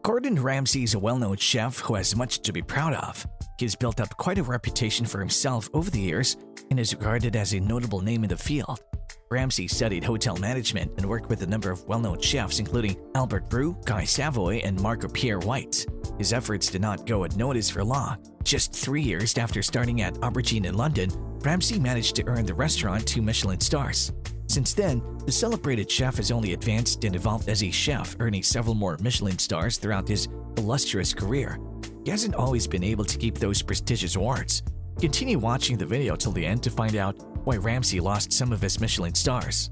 Gordon Ramsay is a well-known chef who has much to be proud of. He has built up quite a reputation for himself over the years and is regarded as a notable name in the field. Ramsay studied hotel management and worked with a number of well-known chefs including Albert Brew, Guy Savoy, and Marco Pierre White. His efforts did not go unnoticed for long. Just 3 years after starting at Aubergine in London, Ramsay managed to earn the restaurant 2 Michelin stars. Since then, the celebrated chef has only advanced and evolved as a chef, earning several more Michelin stars throughout his illustrious career. He hasn't always been able to keep those prestigious awards. Continue watching the video till the end to find out why Ramsay lost some of his Michelin stars.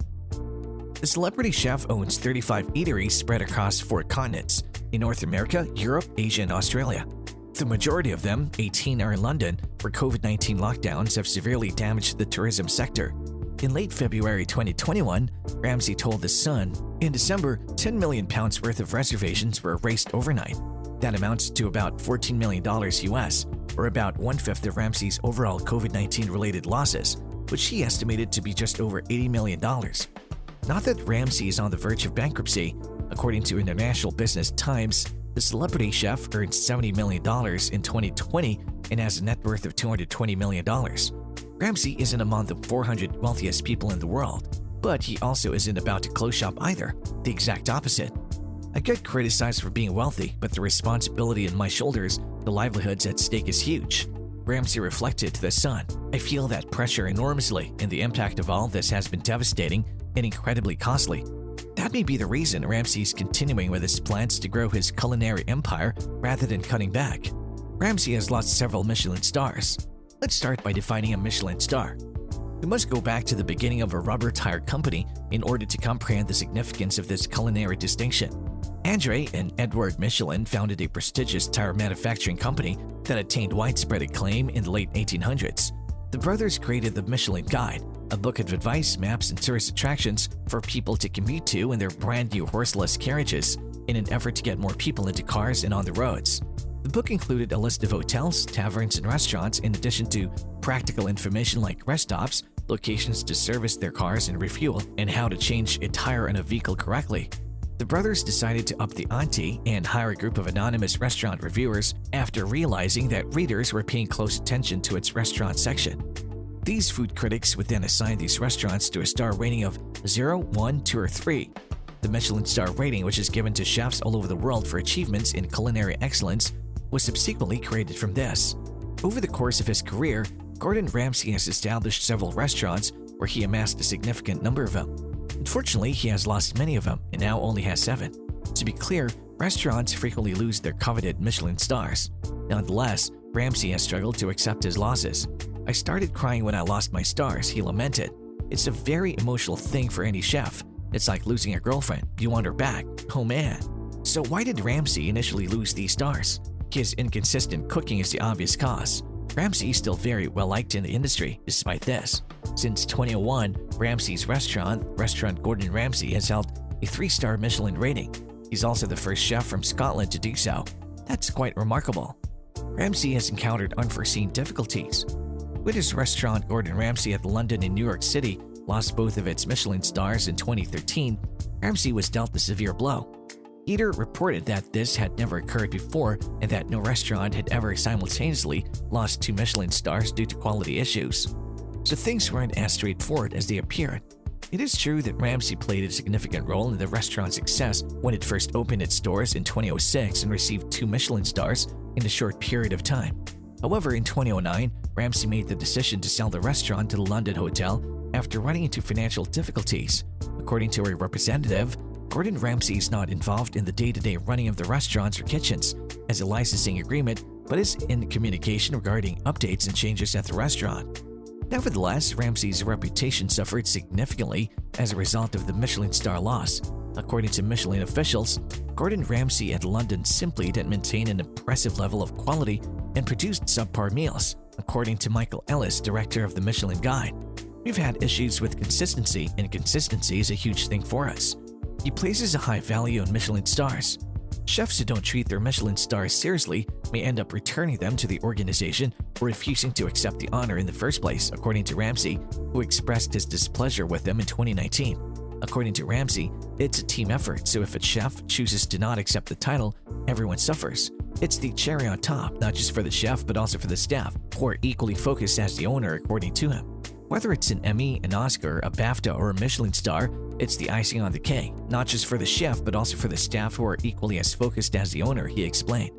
The celebrity chef owns 35 eateries spread across 4 continents in North America, Europe, Asia, and Australia. The majority of them, 18, are in London, where COVID-19 lockdowns have severely damaged the tourism sector. In late February 2021, Ramsay told The Sun, in December, £10 million worth of reservations were erased overnight. That amounts to about $14 million US, or about 1/5 of Ramsay's overall COVID-19 related losses, which he estimated to be just over $80 million. Not that Ramsay is on the verge of bankruptcy. According to International Business Times, the celebrity chef earned $70 million in 2020 and has a net worth of $220 million. Ramsay isn't among the 400 wealthiest people in the world, but he also isn't about to close shop either, the exact opposite. I get criticized for being wealthy, but the responsibility on my shoulders, the livelihoods at stake is huge. Ramsay reflected to The Sun, I feel that pressure enormously, and the impact of all this has been devastating and incredibly costly. That may be the reason Ramsay's continuing with his plans to grow his culinary empire rather than cutting back. Ramsay has lost several Michelin stars. Let's start by defining a Michelin star. We must go back to the beginning of a rubber tire company in order to comprehend the significance of this culinary distinction. André and Edward Michelin founded a prestigious tire manufacturing company that attained widespread acclaim in the late 1800s. The brothers created the Michelin Guide, a book of advice, maps, and tourist attractions for people to commute to in their brand new horseless carriages in an effort to get more people into cars and on the roads. The book included a list of hotels, taverns, and restaurants in addition to practical information like rest stops, locations to service their cars and refuel, and how to change a tire in a vehicle correctly. The brothers decided to up the ante and hire a group of anonymous restaurant reviewers after realizing that readers were paying close attention to its restaurant section. These food critics would then assign these restaurants to a star rating of 0, 1, 2, or 3. The Michelin star rating, which is given to chefs all over the world for achievements in culinary excellence, was subsequently created from this. Over the course of his career, Gordon Ramsay has established several restaurants where he amassed a significant number of them. Unfortunately, he has lost many of them and now only has 7. To be clear, restaurants frequently lose their coveted Michelin stars. Nonetheless, Ramsay has struggled to accept his losses. I started crying when I lost my stars, he lamented. It's a very emotional thing for any chef. It's like losing a girlfriend. You want her back. Oh man. So why did Ramsay initially lose these stars? His inconsistent cooking is the obvious cause. Ramsay is still very well liked in the industry despite this. Since 2001, Ramsay's Restaurant Gordon Ramsay has held a 3-star Michelin rating. He's also the first chef from Scotland to do so. That's quite remarkable. Ramsay has encountered unforeseen difficulties. With his restaurant Gordon Ramsay at London and New York City lost both of its Michelin stars in 2013, Ramsay was dealt a severe blow. Eater reported that this had never occurred before and that no restaurant had ever simultaneously lost 2 Michelin stars due to quality issues. So things weren't as straightforward as they appeared. It is true that Ramsay played a significant role in the restaurant's success when it first opened its doors in 2006 and received 2 Michelin stars in a short period of time. However, in 2009, Ramsay made the decision to sell the restaurant to the London hotel after running into financial difficulties. According to a representative, Gordon Ramsay is not involved in the day-to-day running of the restaurants or kitchens as a licensing agreement, but is in communication regarding updates and changes at the restaurant. Nevertheless, Ramsay's reputation suffered significantly as a result of the Michelin star loss. According to Michelin officials, Gordon Ramsay at London simply didn't maintain an impressive level of quality and produced subpar meals, according to Michael Ellis, director of the Michelin Guide. We've had issues with consistency, and consistency is a huge thing for us. He places a high value on Michelin stars. Chefs who don't treat their Michelin stars seriously may end up returning them to the organization or refusing to accept the honor in the first place, according to Ramsay, who expressed his displeasure with them in 2019. According to Ramsay, it's a team effort, so if a chef chooses to not accept the title, everyone suffers. It's the cherry on top, not just for the chef but also for the staff, who are equally focused as the owner, according to him. Whether it's an Emmy, an Oscar, a BAFTA, or a Michelin star, it's the icing on the cake, not just for the chef but also for the staff who are equally as focused as the owner, he explained.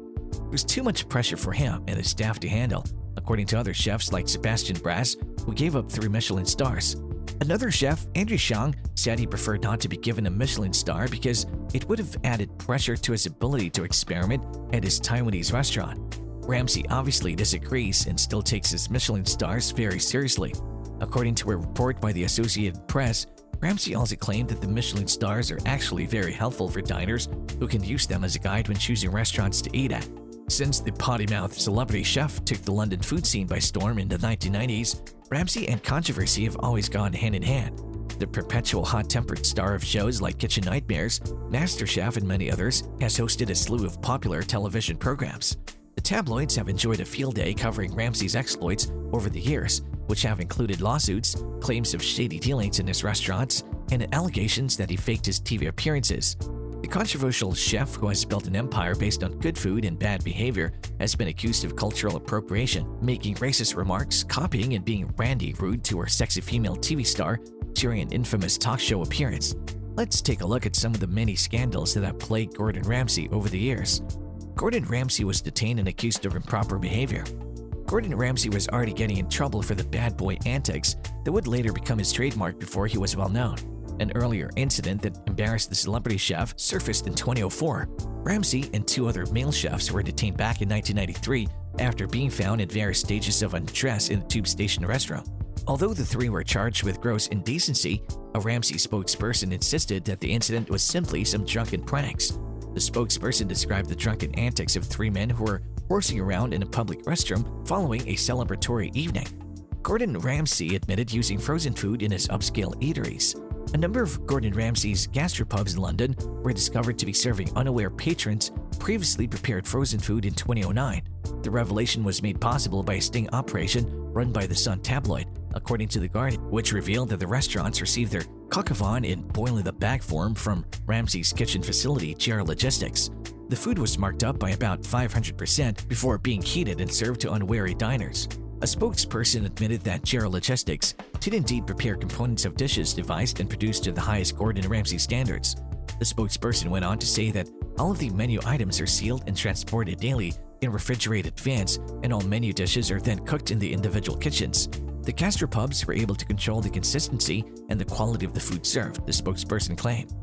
There's too much pressure for him and his staff to handle, according to other chefs like Sebastian Brass, who gave up 3 Michelin stars. Another chef, Andrew Shang, said he preferred not to be given a Michelin star because it would have added pressure to his ability to experiment at his Taiwanese restaurant. Ramsay obviously disagrees and still takes his Michelin stars very seriously. According to a report by the Associated Press, Ramsay also claimed that the Michelin stars are actually very helpful for diners who can use them as a guide when choosing restaurants to eat at. Since the potty-mouthed celebrity chef took the London food scene by storm in the 1990s, Ramsay and controversy have always gone hand in hand. The perpetual hot-tempered star of shows like Kitchen Nightmares, Masterchef, and many others has hosted a slew of popular television programs. The tabloids have enjoyed a field day covering Ramsay's exploits over the years, which have included lawsuits, claims of shady dealings in his restaurants, and allegations that he faked his TV appearances. The controversial chef, who has built an empire based on good food and bad behavior, has been accused of cultural appropriation, making racist remarks, copying and being randy rude to her sexy female TV star during an infamous talk show appearance. Let's take a look at some of the many scandals that have plagued Gordon Ramsay over the years. Gordon Ramsay was detained and accused of improper behavior. Gordon Ramsay was already getting in trouble for the bad boy antics that would later become his trademark before he was well known. An earlier incident that embarrassed the celebrity chef surfaced in 2004. Ramsay and 2 other male chefs were detained back in 1993 after being found at various stages of undress in the tube station restroom. Although the 3 were charged with gross indecency, a Ramsay spokesperson insisted that the incident was simply some drunken pranks. The spokesperson described the drunken antics of 3 men who were horsing around in a public restroom following a celebratory evening. Gordon Ramsay admitted using frozen food in his upscale eateries. A number of Gordon Ramsay's gastropubs in London were discovered to be serving unaware patrons previously prepared frozen food in 2009. The revelation was made possible by a sting operation run by the Sun tabloid, according to The Guardian, which revealed that the restaurants received their coq au vin in boil-in-the-bag form from Ramsay's kitchen facility, JR Logistics. The food was marked up by about 500% before being heated and served to unwary diners. A spokesperson admitted that JR Logistics did indeed prepare components of dishes devised and produced to the highest Gordon Ramsay standards. The spokesperson went on to say that all of the menu items are sealed and transported daily in refrigerated vans, and all menu dishes are then cooked in the individual kitchens. The gastropubs were able to control the consistency and the quality of the food served, the spokesperson claimed.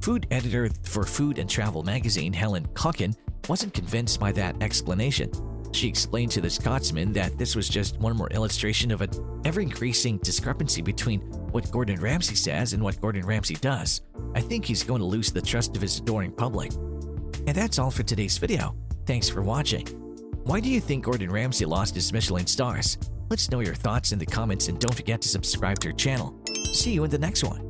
Food editor for Food and Travel magazine Helen Cocken wasn't convinced by that explanation. She explained to the Scotsman that this was just one more illustration of an ever-increasing discrepancy between what Gordon Ramsay says and what Gordon Ramsay does. I think he's going to lose the trust of his adoring public. And that's all for today's video. Thanks for watching. Why do you think Gordon Ramsay lost his Michelin stars? Let's know your thoughts in the comments and don't forget to subscribe to our channel. See you in the next one.